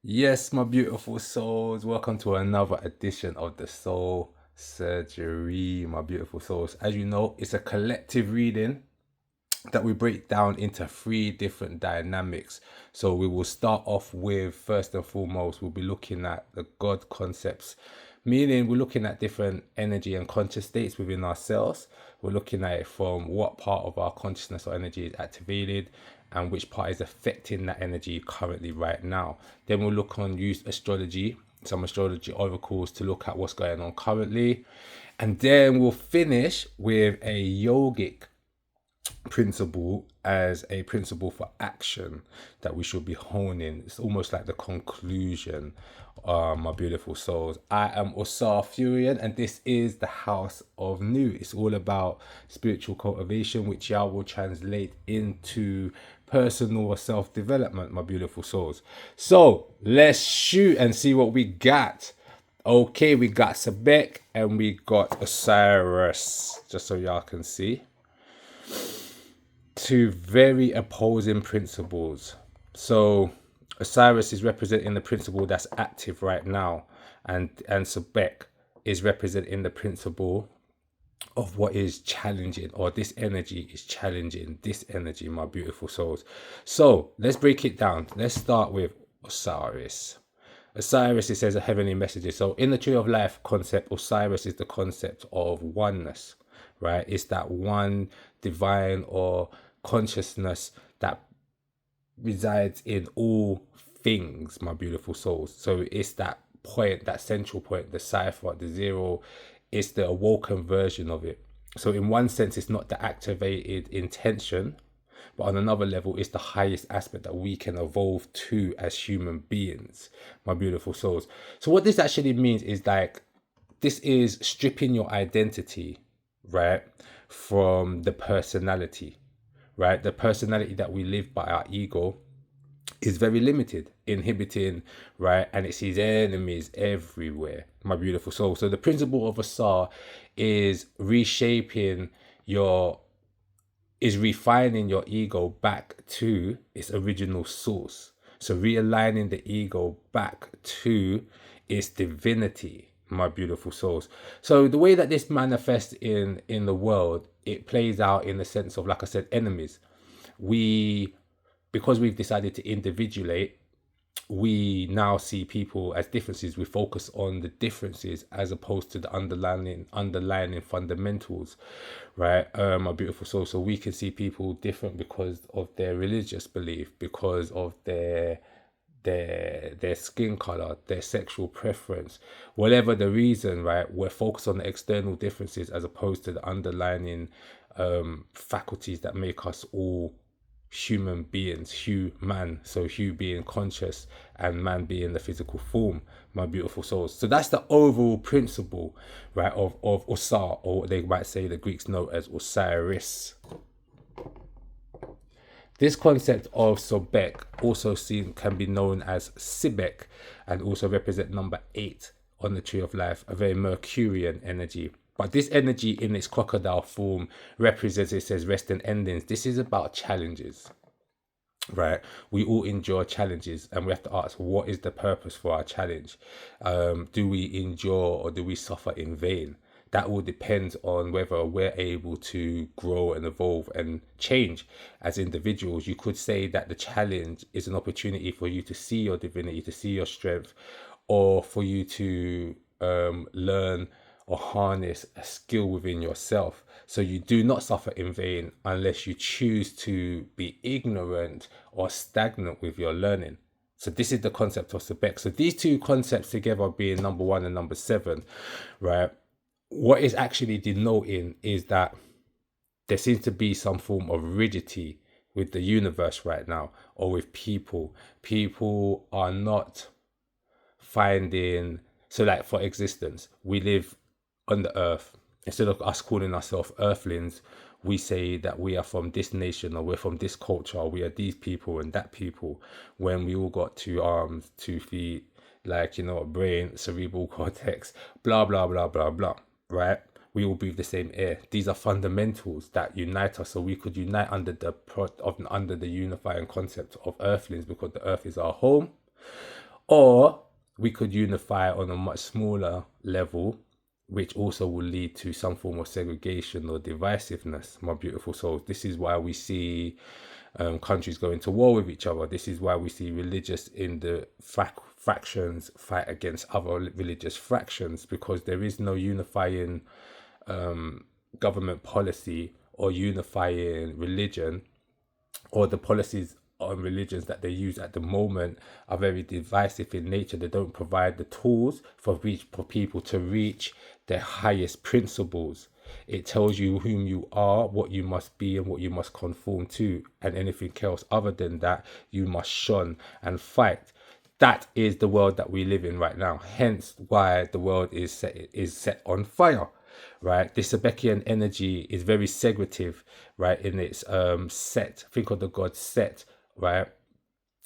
Yes, my beautiful souls, welcome to another edition of the Soul Surgery, my beautiful souls. As you know, it's a collective reading that we break down into three different dynamics. So we will start off with, first and foremost, we'll be looking at the God concepts, meaning we're looking at different energy and conscious states within ourselves. We're looking at it from what part of our consciousness or energy is activated and which part is affecting that energy currently right now. Then we'll look on use astrology, some astrology oracles to look at what's going on currently. And then we'll finish with a yogic principle as a principle for action that we should be honing. It's almost like the conclusion, my beautiful souls. I am Osar Furian, and this is the House of New. It's all about spiritual cultivation, which y'all will translate into personal or self-development, my beautiful souls. So let's shoot and see what we got. Okay, we got Sebek and we got Osiris, just so y'all can see. Two very opposing principles. So Osiris is representing the principle that's active right now, and Sebek is representing the principle of what is challenging, or this energy is challenging this energy, my beautiful souls. So let's break it down. Let's start with Osiris. Osiris, it says a heavenly messages. So in the tree of life concept, Osiris is the concept of oneness, right? It's that one divine or consciousness that resides in all things, my beautiful souls. So it's that point, that central point, the cipher, the zero. It's the awoken version of it. So in one sense, it's not the activated intention, but on another level, it's the highest aspect that we can evolve to as human beings, my beautiful souls. So what this actually means is like, this is stripping your identity, right, from the personality, right? The personality that we live by, our ego, is very limited, inhibiting, right? And it sees enemies everywhere, my beautiful soul. So the principle of Asar is reshaping your, is refining your ego back to its original source. So realigning the ego back to its divinity, my beautiful souls. So the way that this manifests in the world, it plays out in the sense of, like I said, enemies. We, because we've decided to individuate, we now see people as differences. We focus on the differences as opposed to the underlying fundamentals, right? My beautiful soul. So we can see people different because of their religious belief, because of their skin color, their sexual preference, whatever the reason, right? We're focused on the external differences as opposed to the underlying faculties that make us all human beings, human. So Hu being conscious and man being the physical form, my beautiful souls. So that's the overall principle, right, of Osar, or what they might say the Greeks know as Osiris. This concept of Sobek also can be known as Sibek, and also represent number 8 on the tree of life, a very Mercurian energy. But this energy in its crocodile form represents, it says, rest and endings. This is about challenges, right? We all endure challenges, and we have to ask, what is the purpose for our challenge? Do we endure or do we suffer in vain? That will depend on whether we're able to grow and evolve and change as individuals. You could say that the challenge is an opportunity for you to see your divinity, to see your strength, or for you to learn or harness a skill within yourself. So you do not suffer in vain unless you choose to be ignorant or stagnant with your learning. So this is the concept of Sebek. So these two concepts together, being number 1 and number 7, right? What is actually denoting is that there seems to be some form of rigidity with the universe right now, or with people. People are not finding, so like for existence, we live on the earth. Instead of us calling ourselves earthlings, we say that we are from this nation, or we're from this culture, or we are these people and that people, when we all got 2 arms, 2 feet, like, you know, a brain, cerebral cortex, blah blah blah blah blah, right? We all breathe the same air. These are fundamentals that unite us, so we could unite under the unifying concept of earthlings, because the earth is our home. Or we could unify on a much smaller level, which also will lead to some form of segregation or divisiveness, my beautiful souls. This is why we see countries going to war with each other. This is why we see religious in the fractions fight against other religious fractions, because there is no unifying government policy or unifying religion, or the policies on religions that they use at the moment are very divisive in nature. They don't provide the tools for people to reach their highest principles. It tells you whom you are, what you must be, and what you must conform to, and anything else other than that, you must shun and fight. That is the world that we live in right now. Hence why the world is set on fire, right? This Sabekian energy is very segregative, right? In its set. Think of the god Set, right?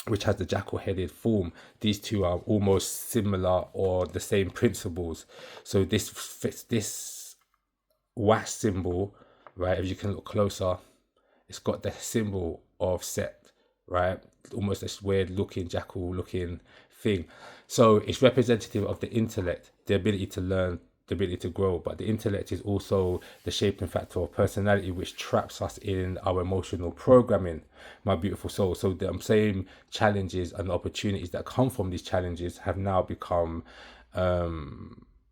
Which has the jackal-headed form. These two are almost similar or the same principles. So this fits this wash symbol, right? If you can look closer, it's got the symbol of Set, right? Almost this weird looking jackal looking thing. So it's representative of the intellect, the ability to learn, the ability to grow. But the intellect is also the shaping factor of personality, which traps us in our emotional programming, my beautiful soul. So the same challenges and opportunities that come from these challenges have now become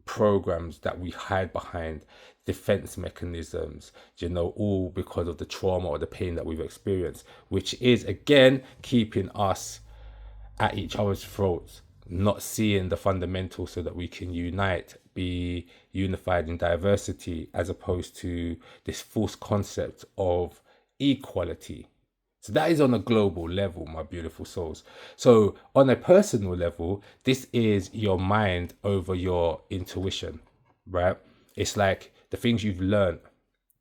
programs that we hide behind, defense mechanisms, all because of the trauma or the pain that we've experienced, which is again keeping us at each other's throats, not seeing the fundamentals so that we can unite, be unified in diversity, as opposed to this false concept of equality. So that is on a global level, my beautiful souls. So on a personal level, this is your mind over your intuition, right? It's like the things you've learned,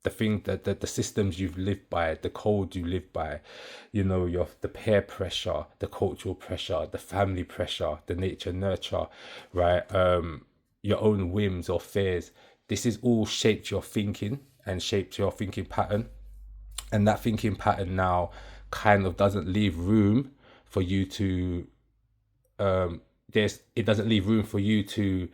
the systems you've lived by, the code you live by, the peer pressure, the cultural pressure, the family pressure, the nature nurture, right? Your own whims or fears. This is all shaped your thinking and shaped your thinking pattern. And that thinking pattern now kind of doesn't leave room for you to it doesn't leave room for you to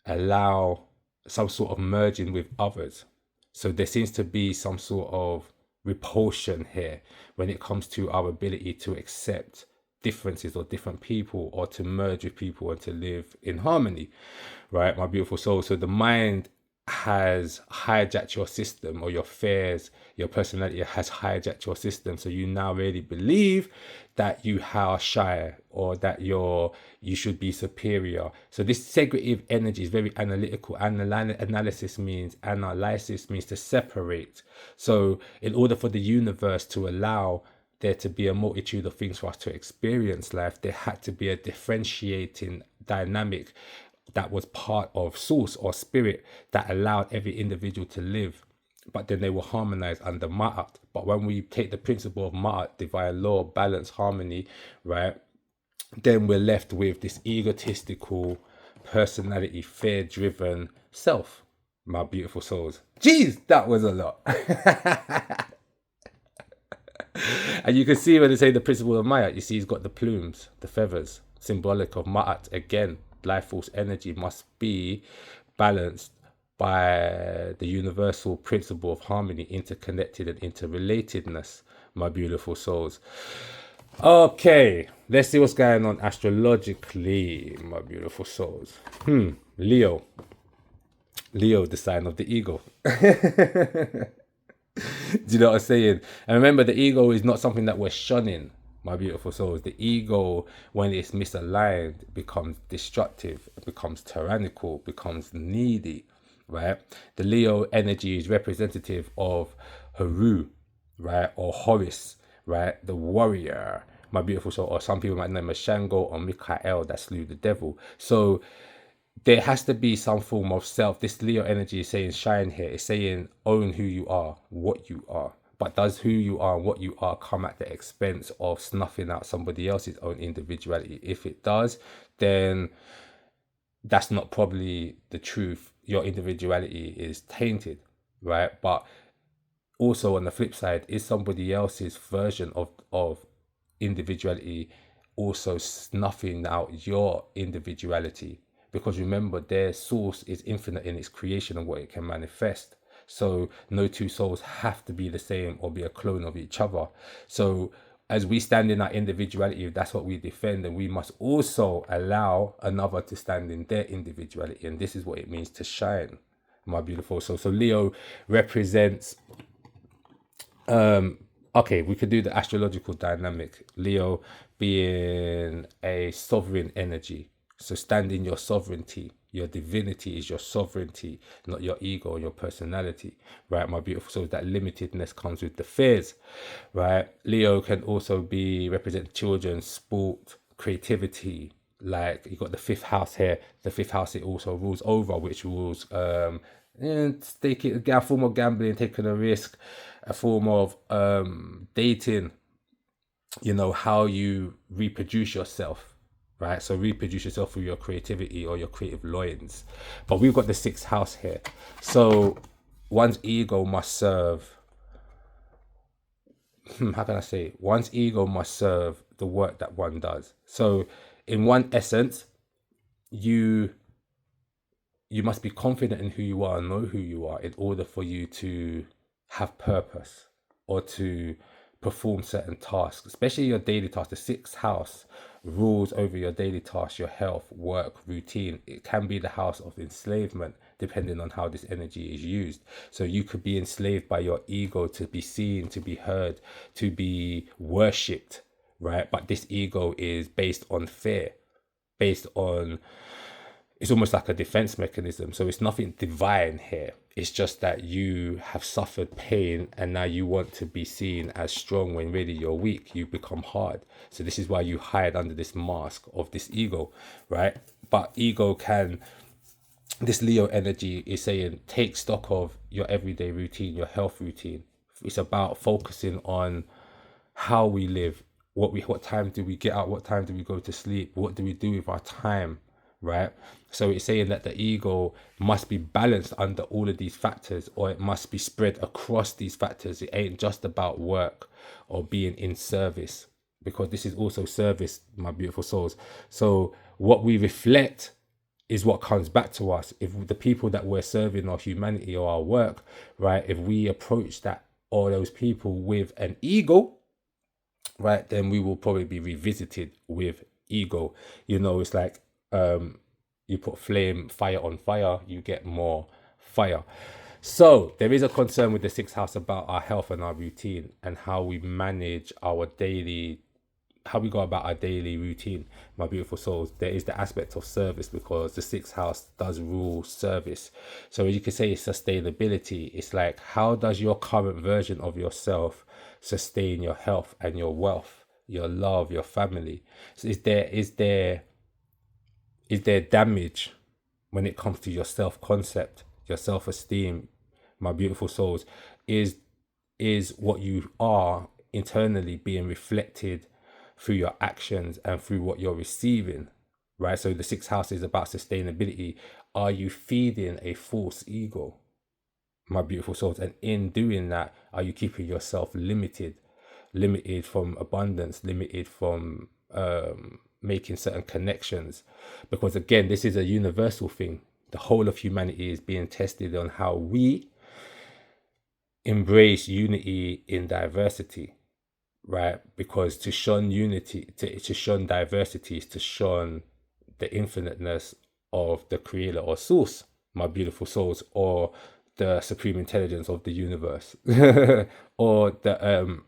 allow some sort of merging with others. So there seems to be some sort of repulsion here when it comes to our ability to accept differences or different people, or to merge with people and to live in harmony, right, my beautiful soul? So the mind has hijacked your system, or your fears, your personality has hijacked your system. So you now really believe that you are shy, or that you should be superior. So this segregative energy is very analytical. Analysis means to separate. So in order for the universe to allow there to be a multitude of things for us to experience life, there had to be a differentiating dynamic that was part of source or spirit that allowed every individual to live. But then they were harmonized under Ma'at. But when we take the principle of Ma'at, divine law, balance, harmony, right, then we're left with this egotistical personality, fear-driven self, my beautiful souls. Jeez, that was a lot. And you can see when they say the principle of Ma'at, you see he's got the plumes, the feathers, symbolic of Ma'at. Again, life force energy must be balanced by the universal principle of harmony, interconnected and interrelatedness, my beautiful souls. Okay, let's see what's going on astrologically, my beautiful souls. Leo, the sign of the eagle. Do you know what I'm saying? And remember, the ego is not something that we're shunning, my beautiful souls. The ego, when it's misaligned, becomes destructive, becomes tyrannical, becomes needy, right? The Leo energy is representative of Haru, right? Or Horus, right? The warrior, my beautiful soul. Or some people might know him as Shango or Michael that slew the devil. So there has to be some form of self. This Leo energy is saying shine here. It's saying own who you are, what you are. But does who you are and what you are come at the expense of snuffing out somebody else's own individuality? If it does, then that's not probably the truth. Your individuality is tainted, right? But also on the flip side, is somebody else's version of individuality also snuffing out your individuality, because remember, their source is infinite in its creation and what it can manifest. So no two souls have to be the same or be a clone of each other. So as we stand in our individuality, that's what we defend, and we must also allow another to stand in their individuality. And this is what it means to shine, my beautiful soul. So Leo represents, okay, we could do the astrological dynamic. Leo being a sovereign energy. So stand in your sovereignty. Your divinity is your sovereignty, not your ego or your personality, right, my beautiful souls? That limitedness comes with the fears, right? Leo can also be represent children, sport, creativity. Like you got the fifth house here. The fifth house, it also rules over, which rules taking a form of gambling, taking a risk, a form of dating, you know, how you reproduce yourself, right? So reproduce yourself through your creativity or your creative loins. But we've got the sixth house here. So one's ego must serve, how can I say? One's ego must serve the work that one does. So in one essence, you must be confident in who you are and know who you are in order for you to have purpose or to perform certain tasks, especially your daily tasks. The sixth house rules over your daily tasks, your health, work, routine. It can be the house of enslavement, depending on how this energy is used. So you could be enslaved by your ego to be seen, to be heard, to be worshipped, right? But this ego is based on fear, based on, it's almost like a defense mechanism. So it's nothing divine here. It's just that you have suffered pain and now you want to be seen as strong when really you're weak. You become hard. So this is why you hide under this mask of this ego, right? But ego can, this Leo energy is saying, take stock of your everyday routine, your health routine. It's about focusing on how we live, what time do we get out, what time do we go to sleep, what do we do with our time, right? So it's saying that the ego must be balanced under all of these factors, or it must be spread across these factors. It ain't just about work or being in service, because this is also service, my beautiful souls. So what we reflect is what comes back to us. If the people that we're serving or humanity or our work, right, if we approach that or those people with an ego, right, then we will probably be revisited with ego. You know, it's like you put fire on fire, you get more fire. So there is a concern with the sixth house about our health and our routine and how we manage our daily, how we go about our daily routine, my beautiful souls. There is the aspect of service, because the sixth house does rule service. So you could say it's sustainability. It's like, how does your current version of yourself sustain your health and your wealth, your love, your family? So is there damage when it comes to your self-concept, your self-esteem, my beautiful souls? Is what you are internally being reflected through your actions and through what you're receiving, right? So the sixth house is about sustainability. Are you feeding a false ego, my beautiful souls? And in doing that, are you keeping yourself limited from abundance, limited from making certain connections? Because again, this is a universal thing. The whole of humanity is being tested on how we embrace unity in diversity, right? Because to shun unity, to shun diversity, is to shun the infiniteness of the creator or source, my beautiful souls, or the supreme intelligence of the universe, or the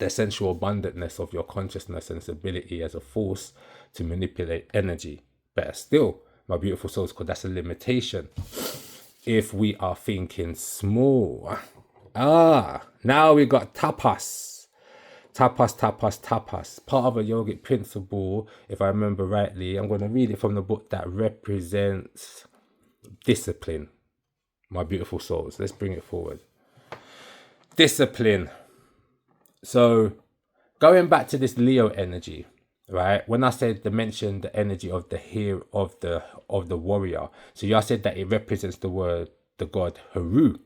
essential abundantness of your consciousness and its ability as a force to manipulate energy. Better still, my beautiful souls, because that's a limitation if we are thinking small. Now we got tapas, part of a yogic principle, if I remember rightly. I'm going to read it from the book, that represents discipline, my beautiful souls. Let's bring it forward. Discipline. So going back to this Leo energy, right? When I said mention the energy of the hero, of the warrior, so y'all said that it represents the god Haru,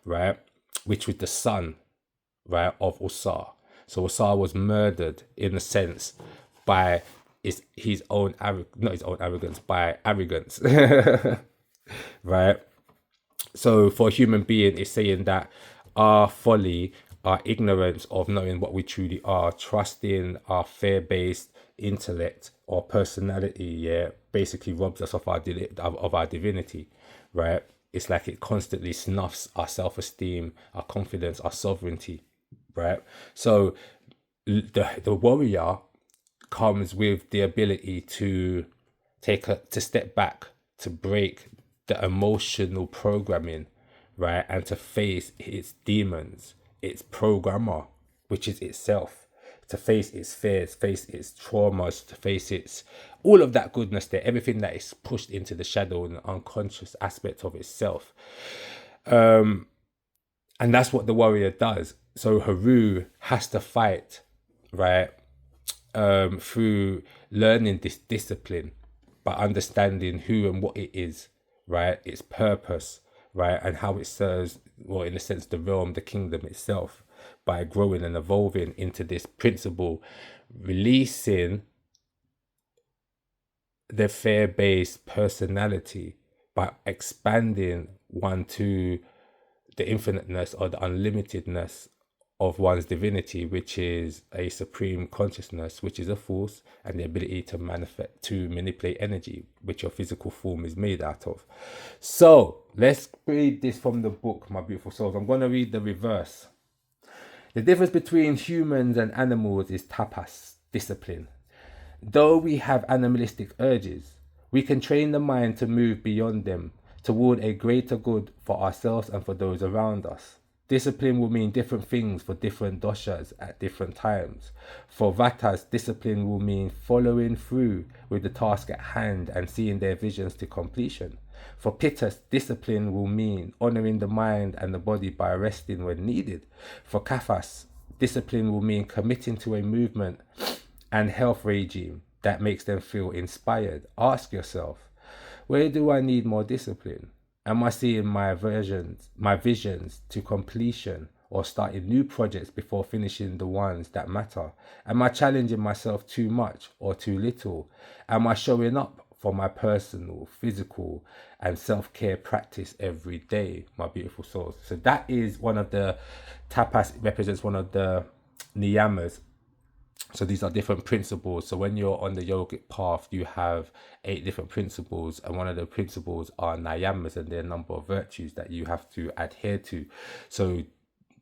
right? Which was the son, right, of Auset. So Auset was murdered, in a sense, by his own not his own arrogance, by arrogance. Right? So for a human being, it's saying that our folly, our ignorance of knowing what we truly are, trusting our fear-based intellect or personality, yeah, basically robs us of our divinity, right? It's like it constantly snuffs our self-esteem, our confidence, our sovereignty, right? So the warrior comes with the ability to to step back, to break the emotional programming, right, and to face its demons, its programmer, which is itself, to face its fears, face its traumas, to face its all of that goodness there, everything that is pushed into the shadow and the unconscious aspect of itself. And that's what the warrior does. So Haru has to fight, right, through learning this discipline, by understanding who and what it is, right, its purpose, right, and how it serves, well, in a sense, the realm, the kingdom itself, by growing and evolving into this principle, releasing the fear-based personality by expanding one to the infiniteness or the unlimitedness of one's divinity, which is a supreme consciousness, which is a force, and the ability to manipulate energy, which your physical form is made out of. So let's read this from the book, my beautiful souls. I'm going to read the reverse. The difference between humans and animals is tapas, discipline. Though we have animalistic urges, we can train the mind to move beyond them toward a greater good for ourselves and for those around us. Discipline will mean different things for different doshas at different times. For Vatas, discipline will mean following through with the task at hand and seeing their visions to completion. For Pittas, discipline will mean honoring the mind and the body by resting when needed. For Kaphas, discipline will mean committing to a movement and health regime that makes them feel inspired. Ask yourself, where do I need more discipline? Am I seeing my visions to completion, or starting new projects before finishing the ones that matter? Am I challenging myself too much or too little? Am I showing up for my personal, physical, and self-care practice every day, my beautiful souls? So that is one of the tapas, represents one of the niyamas. So these are different principles. So when you're on the yogic path, you have 8 different principles, and one of the principles are niyamas, and there are a number of virtues that you have to adhere to. So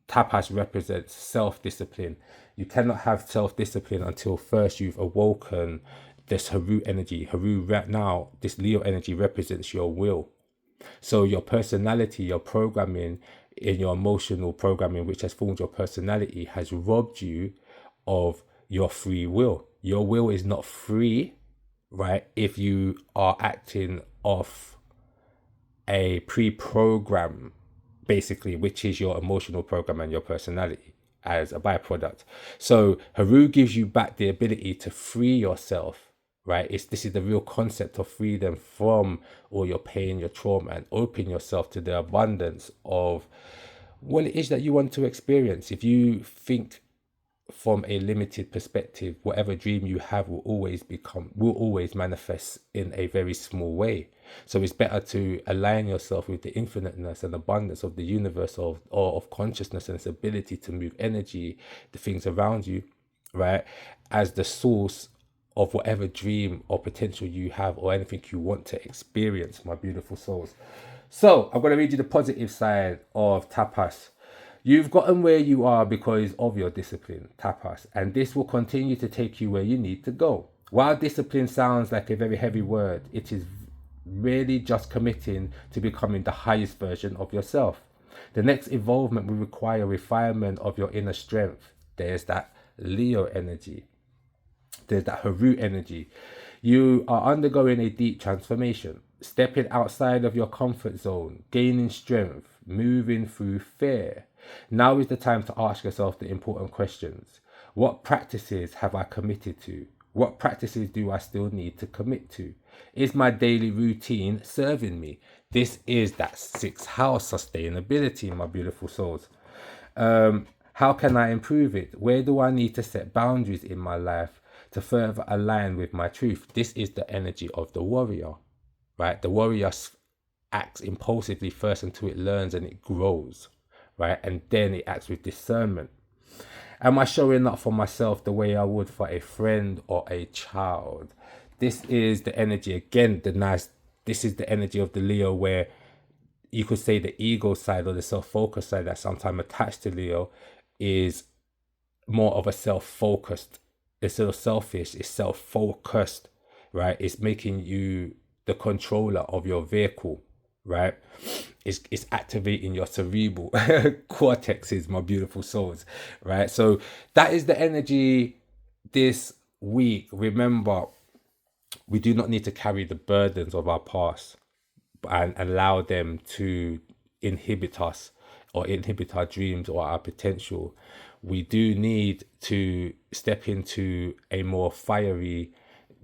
tapas represents self-discipline. You cannot have self-discipline until first you've awoken this Haru energy. Haru right now, this Leo energy represents your will. So your personality, your programming, in your emotional programming, which has formed your personality, has robbed you of your free will. Your will is not free, right, if you are acting off a pre-program, basically, which is your emotional program and your personality as a byproduct. So Haru gives you back the ability to free yourself, right? This is the real concept of freedom from all your pain, your trauma, and open yourself to the abundance of what it is that you want to experience. If you think from a limited perspective, whatever dream you have will always manifest in a very small way. So it's better to align yourself with the infiniteness and abundance of the universe, of consciousness and its ability to move energy, the things around you, right, as the source of whatever dream or potential you have, or anything you want to experience, my beautiful souls. So I'm going to read you the positive side of tapas. You've gotten where you are because of your discipline, tapas, and this will continue to take you where you need to go. While discipline sounds like a very heavy word, it is really just committing to becoming the highest version of yourself. The next evolvement will require refinement of your inner strength. There's that Leo energy. There's that Haru energy. You are undergoing a deep transformation, stepping outside of your comfort zone, gaining strength, moving through fear. Now is the time to ask yourself the important questions. What practices have I committed to? What practices do I still need to commit to? Is my daily routine serving me? This is that 6th house sustainability, my beautiful souls. How can I improve it? Where do I need to set boundaries in my life to further align with my truth. This is the energy of the warrior, right? The warrior acts impulsively first until it learns and it grows, right? And then it acts with discernment. Am I showing up for myself the way I would for a friend or a child? This is the energy, again, this is the energy of the Leo, where you could say the ego side or the self-focused side that sometimes attached to Leo is more of a self-focused. Instead of selfish, it's self-focused, right? It's making you the controller of your vehicle, right? It's activating your cerebral cortexes, my beautiful souls, right? So that is the energy this week. Remember, we do not need to carry the burdens of our past and allow them to inhibit us or inhibit our dreams or our potential. We do need to step into a more fiery,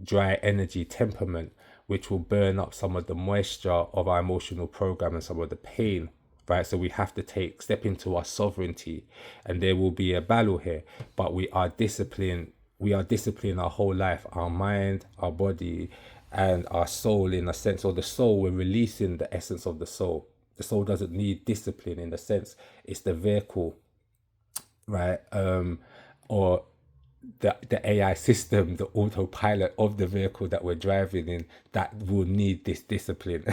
dry energy temperament, which will burn up some of the moisture of our emotional program and some of the pain, right? So we have to step into our sovereignty, and there will be a battle here, but we are disciplined. We are disciplining our whole life, our mind, our body, and our soul, in a sense. Or the soul, we're releasing the essence of the soul. The soul doesn't need discipline, in the sense it's the vehicle, right? Or the AI system, the autopilot of the vehicle that we're driving in, that will need this discipline.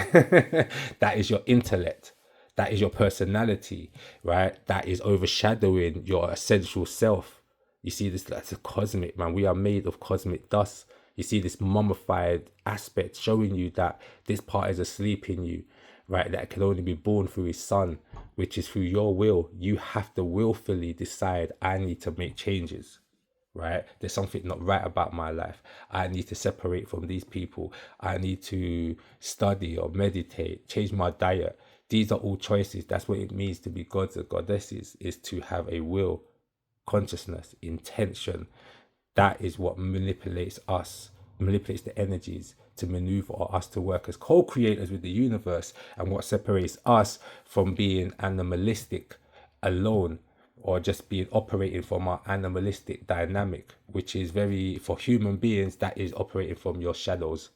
That is your intellect. That is your personality, right? That is overshadowing your essential self. You see this, that's a cosmic, man. We are made of cosmic dust. You see this mummified aspect showing you that this part is asleep in you, right? That can only be born through his son, which is through your will. You have to willfully decide, I need to make changes, right? There's something not right about my life. I need to separate from these people. I need to study or meditate, change my diet. These are all choices. That's what it means to be gods and goddesses, is to have a will, consciousness, intention. That is what manipulates us, manipulates the energies to maneuver, or us to work as co-creators with the universe, and what separates us from being animalistic alone, or just being operating from our animalistic dynamic, which is very, for human beings, that is operating from your shadows.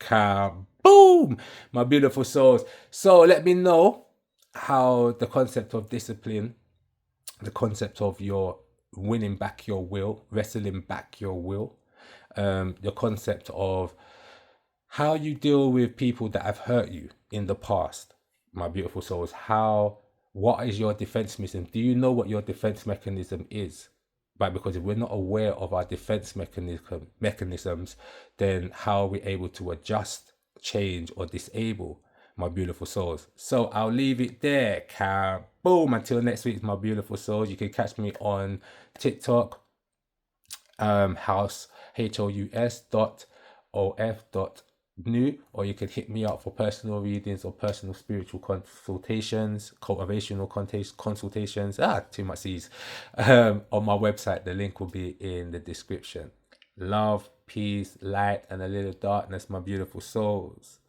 Kaboom, my beautiful souls. So let me know how the concept of discipline, the concept of your winning back your will, wrestling back your will, the concept of how you deal with people that have hurt you in the past, my beautiful souls. What is your defense mechanism? Do you know what your defense mechanism is? Right, because if we're not aware of our defense mechanisms, then how are we able to adjust, change, or disable, my beautiful souls? So I'll leave it there. Boom. Until next week, my beautiful souls. You can catch me on TikTok, house HOUS.OF.new, or you can hit me up for personal readings or personal spiritual consultations, cultivational consultations. Too much C's. On my website, the link will be in the description. Love, peace, light, and a little darkness, my beautiful souls.